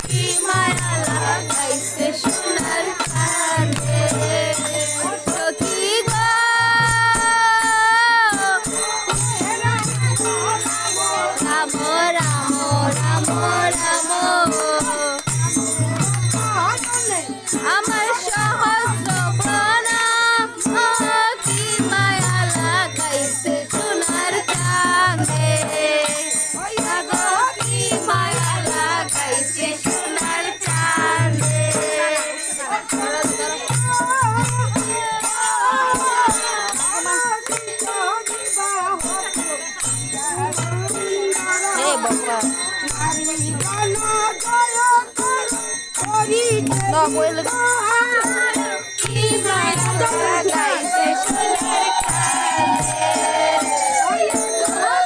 কি মায়া লাগাইছে সোনার কানে সখী গো রাম রাম রাম রাম আমার সহস্র প্রণাম কি মায়া লাগাইছে সোনার কানে কি মায়া লাগাইছে সোনার কানে No, abuelo. কি মায়া লাগাইছে সোনার কানে সোনার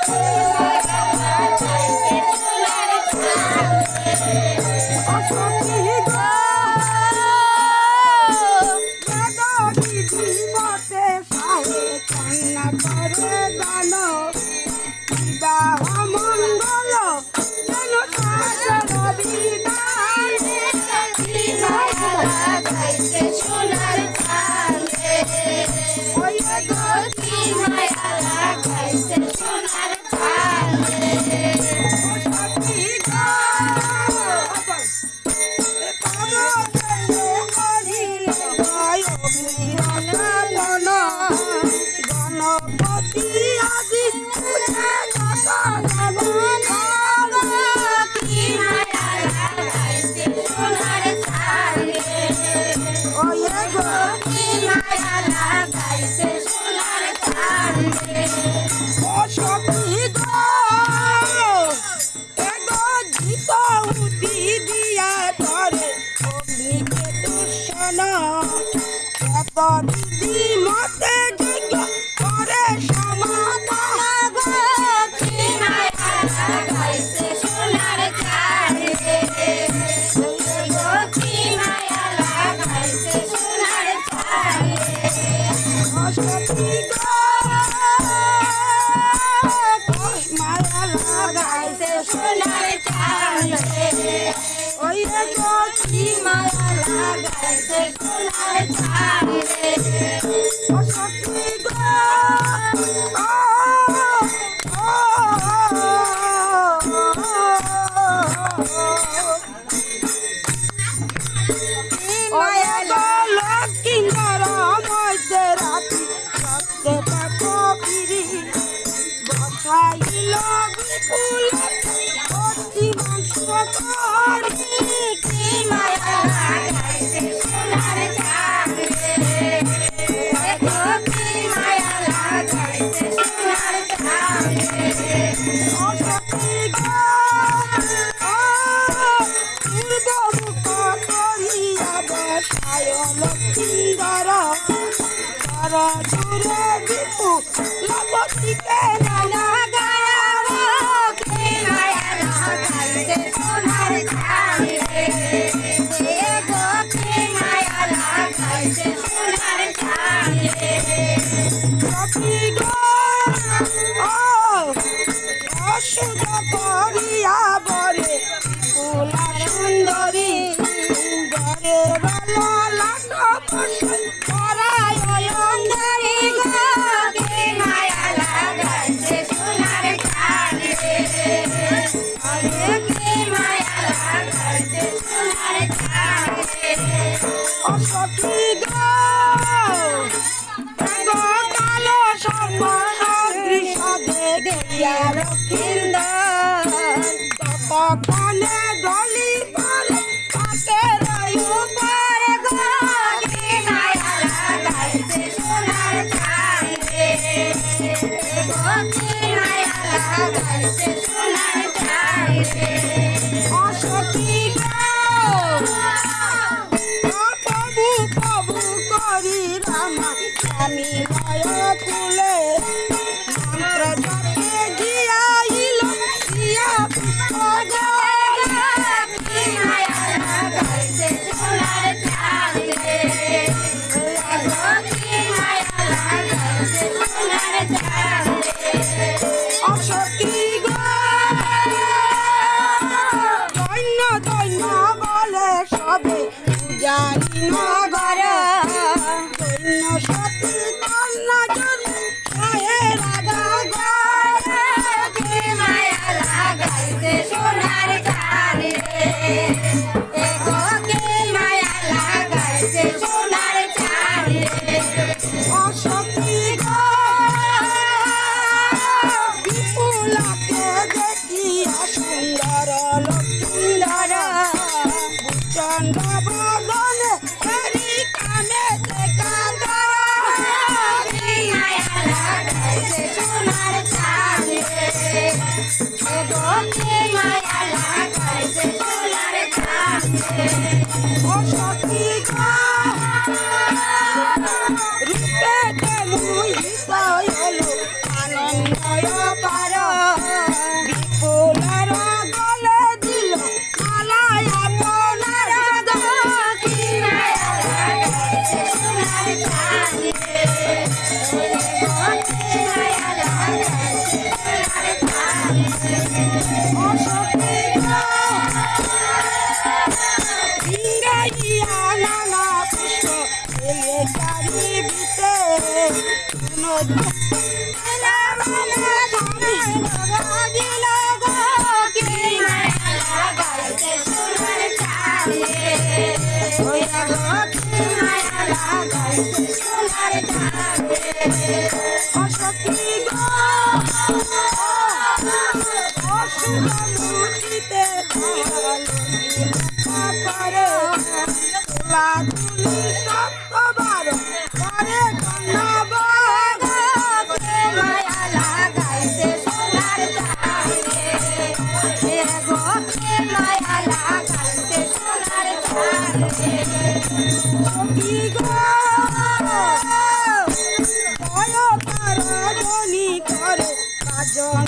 লাগাইছে সোনার কানে কি মায়া লাগাইছে সোনার কানে গণপতি আদি কি মায়া লাগাইছে সোনার কানে কি মায়া লাগাইছে সোনার কানে দিদি মতে যোগ্য করে সমাধান কি মায়া লাগাইছে সোনার কানে কি মায়া লাগাইছে সোনার কানে মায়া লাগাইছে সোনার কানে ওই কি মায়া লাগাইছে সোনার কানে কি মায়া লাগাইছে সোনার কানে কি মায়া লাগাইছে সোনার কানে দূরে বিপু লবটিকে নানা কি মায়া লাগাইছে সোনার কানে কি মায়া লাগাইছে সোনার কানে অসুধ করিয়া বরে ফুলা সুন্দরী বরে বালা লাট পরায় অন্ধরি গো কি মায়া লাগাইছে সোনার কানে কি মায়া লাগাইছে সোনার কানে অসখী কালো সর্বসাদৃশ দেখিয়া লক্ষিন্দর নগর দৈন্য সতী কন্যা জন্ম মায়ের আগা কি মায়া লাগাইছে সোনার চাঁদ রে এগো কি মায়া লাগাইছে সোনার চাঁদ রে অসতী গো বিপুলাকে দেখিয়া সুন্দর লক্ষিন্দর চন্দ্র বদনে হরি কামে কান্দর কি মায়া লাগাইছে সোনার চাঁদ রে এগো কি মায়া লাগাইছে সোনার চাঁদ রে অসতী গো রূপেতে মোহিত হলো আনন্দয় পার বিপুলার গলে দিল মালায় আপনার গো কি মায়া লাগাইছে সোনার চাঁদ রে এগো কি মায়া লাগাইছে সোনার চাঁদ রে অসতী গো ইঙ্গাইয়া নানা পুষ্প এলে চারিবিতে নদী দিল গো কি মায়া লাগাইছে সোনার চাঁদ রে ওয়া গো কি মায়া লাগাইছে সোনার চাঁদ রে অসতী গো অশুভ মুচিতে করে তোলা তুলি সত্যবার করে কন্যা বগ কি মায়া লাগাইছে সোনার চাঁদ রে এগো কি মায়া লাগাইছে সোনার চাঁদ রে সতী গো জয় কারণী করে কাজন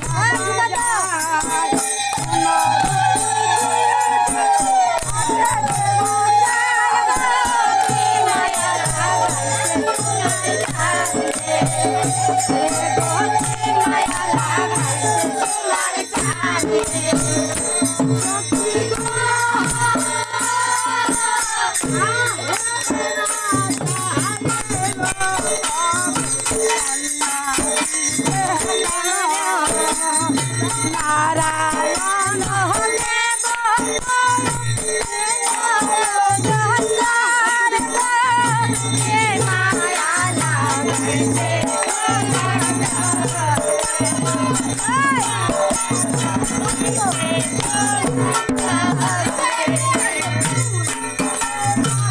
কি মায়া লাগাইছে সোনার চাঁদ রে এগো কি মায়া লাগাইছে সোনার চাঁদ রে নারায়ণ